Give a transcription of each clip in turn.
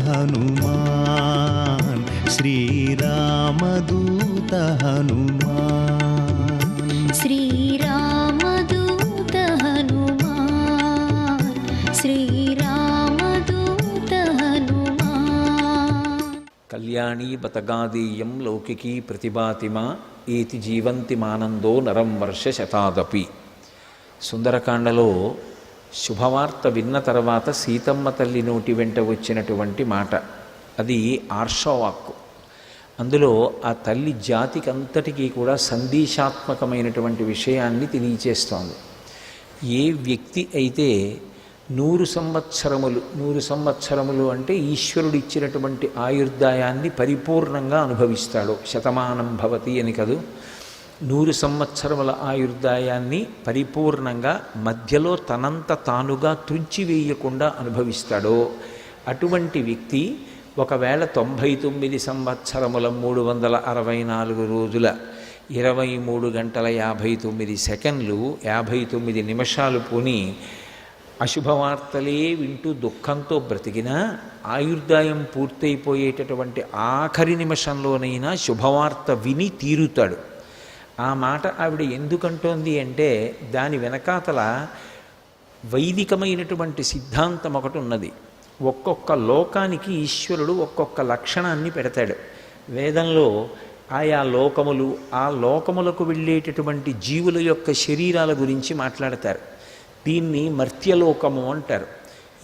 హనుమాన్ శ్రీరామదూత హనుమాన్ శ్రీరామదూత హనుమాన్ శ్రీరామదూత హనుమాన్. కళ్యాణీ బతగాదీయం లౌకికీ ప్రతిభాతిమా ఏతి జీవంతి మానందో నరం వర్ష శతాదపి. సుందరకాండలో శుభవార్త విన్న తర్వాత సీతమ్మ తల్లి నోటి వెంట వచ్చినటువంటి మాట అది ఆర్షవాక్కు. అందులో ఆ తల్లి జాతికి అంతటికీ కూడా సందేశాత్మకమైనటువంటి విషయాన్ని తెలియచేస్తోంది. ఏ వ్యక్తి అయితే 100 సంవత్సరములు అంటే ఈశ్వరుడు ఇచ్చినటువంటి ఆయుర్దాయాన్ని పరిపూర్ణంగా అనుభవిస్తాడో, శతమానం భవతి అని కదూ, 100 సంవత్సరముల ఆయుర్దాయాన్ని పరిపూర్ణంగా మధ్యలో తనంత తానుగా త్రుంచివేయకుండా అనుభవిస్తాడో అటువంటి వ్యక్తి ఒకవేళ 99 సంవత్సరముల 364 రోజుల 23 గంటల 59 సెకండ్లు 59 నిమిషాలు పోని అశుభవార్తలే వింటూ దుఃఖంతో బ్రతికినా ఆయుర్దాయం పూర్తయిపోయేటటువంటి ఆఖరి నిమిషంలోనైనా శుభవార్త విని తీరుతాడు. ఆ మాట ఆవిడ ఎందుకంటోంది అంటే దాని వెనకాతల వైదికమైనటువంటి సిద్ధాంతం ఒకటి ఉన్నది. ఒక్కొక్క లోకానికి ఈశ్వరుడు ఒక్కొక్క లక్షణాన్ని పెడతాడు. వేదంలో ఆయా లోకములు, ఆ లోకములకు వెళ్ళేటటువంటి జీవుల యొక్క శరీరాల గురించి మాట్లాడతారు. దీన్ని మర్త్యలోకము అంటారు.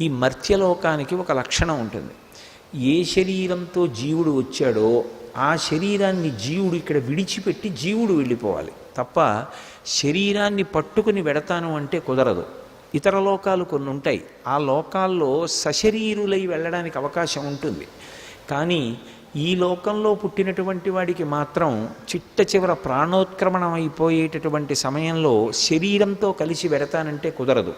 ఈ మర్త్యలోకానికి ఒక లక్షణం ఉంటుంది. ఏ శరీరంతో జీవుడు వచ్చాడో ఆ శరీరాన్ని జీవుడు ఇక్కడ విడిచిపెట్టి జీవుడు వెళ్ళిపోవాలి తప్ప శరీరాన్ని పట్టుకుని వెడతాను అంటే కుదరదు. ఇతర లోకాలు కొన్ని ఉంటాయి, ఆ లోకాల్లో సశరీరులై వెళ్ళడానికి అవకాశం ఉంటుంది. కానీ ఈ లోకంలో పుట్టినటువంటి వాడికి మాత్రం చిట్ట చివర ప్రాణోత్క్రమణం అయిపోయేటటువంటి సమయంలో శరీరంతో కలిసి వెడతానంటే కుదరదు.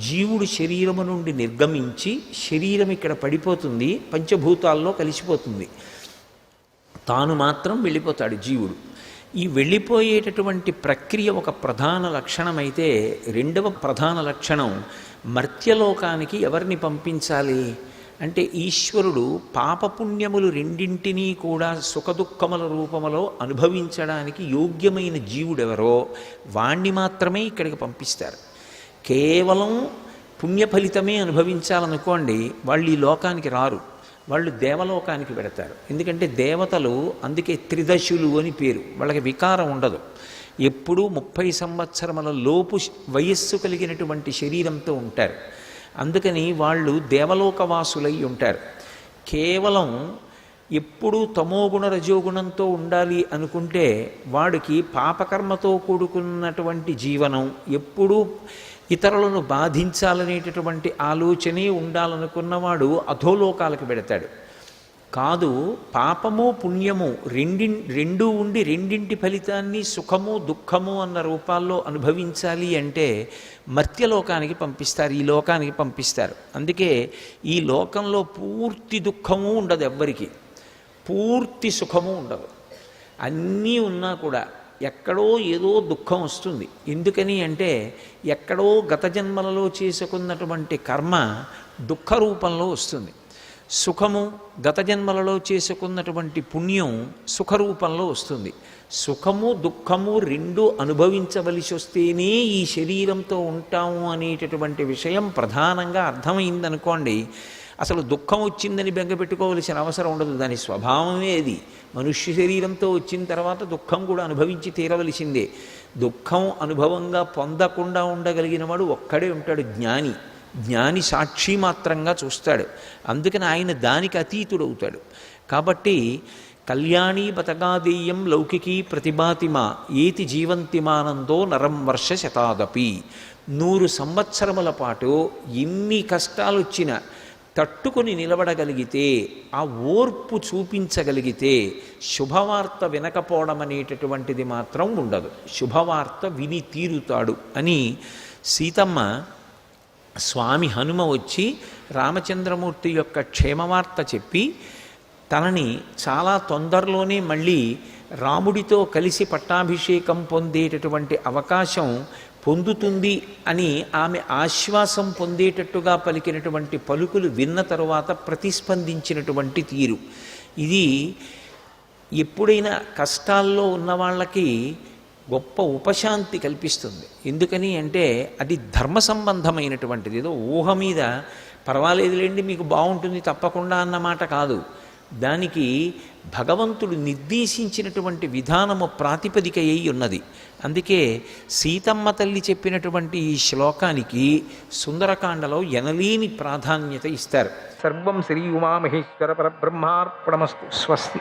జీవుడు శరీరము నుండి నిర్గమించి శరీరం ఇక్కడ పడిపోతుంది, పంచభూతాల్లో కలిసిపోతుంది, తాను మాత్రం వెళ్ళిపోతాడు జీవుడు. ఈ వెళ్ళిపోయేటటువంటి ప్రక్రియ ఒక ప్రధాన లక్షణమైతే రెండవ ప్రధాన లక్షణం మర్త్యలోకానికి ఎవరిని పంపించాలి అంటే ఈశ్వరుడు పాపపుణ్యములు రెండింటినీ కూడా సుఖదుఖముల రూపములో అనుభవించడానికి యోగ్యమైన జీవుడెవరో వాణ్ణి మాత్రమే ఇక్కడికి పంపిస్తారు. కేవలం పుణ్యఫలితమే అనుభవించాలనుకోండి వాళ్ళు ఈ లోకానికి రారు, వాళ్ళు దేవలోకానికి పెడతారు. ఎందుకంటే దేవతలు అందుకే త్రిదశులు అని పేరు, వాళ్ళకి వికారం ఉండదు. ఎప్పుడూ 30 సంవత్సరముల లోపు వయస్సు కలిగినటువంటి శరీరంతో ఉంటారు. అందుకని వాళ్ళు దేవలోకవాసులై ఉంటారు. కేవలం ఎప్పుడూ తమోగుణ రజోగుణంతో ఉండాలి అనుకుంటే వాడికి పాపకర్మతో కూడుకున్నటువంటి జీవనం, ఎప్పుడూ ఇతరులను బాధించాలనేటటువంటి ఆలోచనే ఉండాలనుకున్నవాడు అధోలోకాలకు పెడతాడు. కాదు, పాపము పుణ్యము రెండూ ఉండి రెండింటి ఫలితాన్ని సుఖము దుఃఖము అన్న రూపాల్లో అనుభవించాలి అంటే మర్త్యలోకానికి పంపిస్తారు, ఈ లోకానికి పంపిస్తారు. అందుకే ఈ లోకంలో పూర్తి దుఃఖము ఉండదు, ఎవ్వరికి పూర్తి సుఖము ఉండదు. అన్నీ ఉన్నా కూడా ఎక్కడో ఏదో దుఃఖం వస్తుంది. ఎందుకని అంటే ఎక్కడో గత జన్మలలో చేసుకున్నటువంటి కర్మ దుఃఖ రూపంలో వస్తుంది. సుఖము గత జన్మలలో చేసుకున్నటువంటి పుణ్యం సుఖరూపంలో వస్తుంది. సుఖము దుఃఖము రెండూ అనుభవించవలసి వస్తేనే ఈ శరీరంతో ఉంటాము అనేటటువంటి విషయం ప్రధానంగా అర్థమైందనుకోండి, అసలు దుఃఖం వచ్చిందని బెంగపెట్టుకోవలసిన అవసరం ఉండదు. దాని స్వభావమే అది. మనుష్య శరీరంతో వచ్చిన తర్వాత దుఃఖం కూడా అనుభవించి తీరవలసిందే. దుఃఖం అనుభవంగా పొందకుండా ఉండగలిగిన వాడు ఒక్కడే ఉంటాడు, జ్ఞాని. జ్ఞాని సాక్షి మాత్రంగా చూస్తాడు. అందుకని ఆయన దానికి అతీతుడవుతాడు. కాబట్టి కళ్యాణీ బతగాదేయం లౌకికీ ప్రతిభాతిమా ఏతి జీవంతిమానందో నరం వర్ష శతాదపి. 100 సంవత్సరముల పాటు ఎన్ని కష్టాలు వచ్చినా తట్టుకొని నిలబడగలిగితే, ఆ ఓర్పు చూపించగలిగితే శుభవార్త వినకపోవడం అనేటటువంటిది మాత్రం ఉండదు. శుభవార్త విని తీరుతాడు అని సీతమ్మ స్వామి హనుమ వచ్చి రామచంద్రమూర్తి యొక్క క్షేమవార్త చెప్పి తనని చాలా తొందరలోనే మళ్ళీ రాముడితో కలిసి పట్టాభిషేకం పొందేటటువంటి అవకాశం పొందుతుంది అని ఆమె ఆశ్వాసం పొందేటట్టుగా పలికినటువంటి పలుకులు విన్న తరువాత ప్రతిస్పందించినటువంటి తీరు, ఇది ఎప్పుడైనా కష్టాల్లో ఉన్న వాళ్ళకి గొప్ప ఉపశాంతి కల్పిస్తుంది. ఎందుకని అంటే అది ధర్మ సంబంధమైనటువంటిది. ఏదో ఊహ మీద పర్వాలేదులేండి మీకు బాగుంటుంది తప్పకుండా అన్నమాట కాదు. దానికి భగవంతుడు నిర్దేశించినటువంటి విధానము ప్రాతిపదిక అయి ఉన్నది. అందుకే సీతమ్మ తల్లి చెప్పినటువంటి ఈ శ్లోకానికి సుందరకాండలో ఎనలేని ప్రాధాన్యత ఇస్తారు. సర్వం శ్రీ ఉమామహేశ్వర పరబ్రహ్మార్పణమస్తు. స్వస్తి.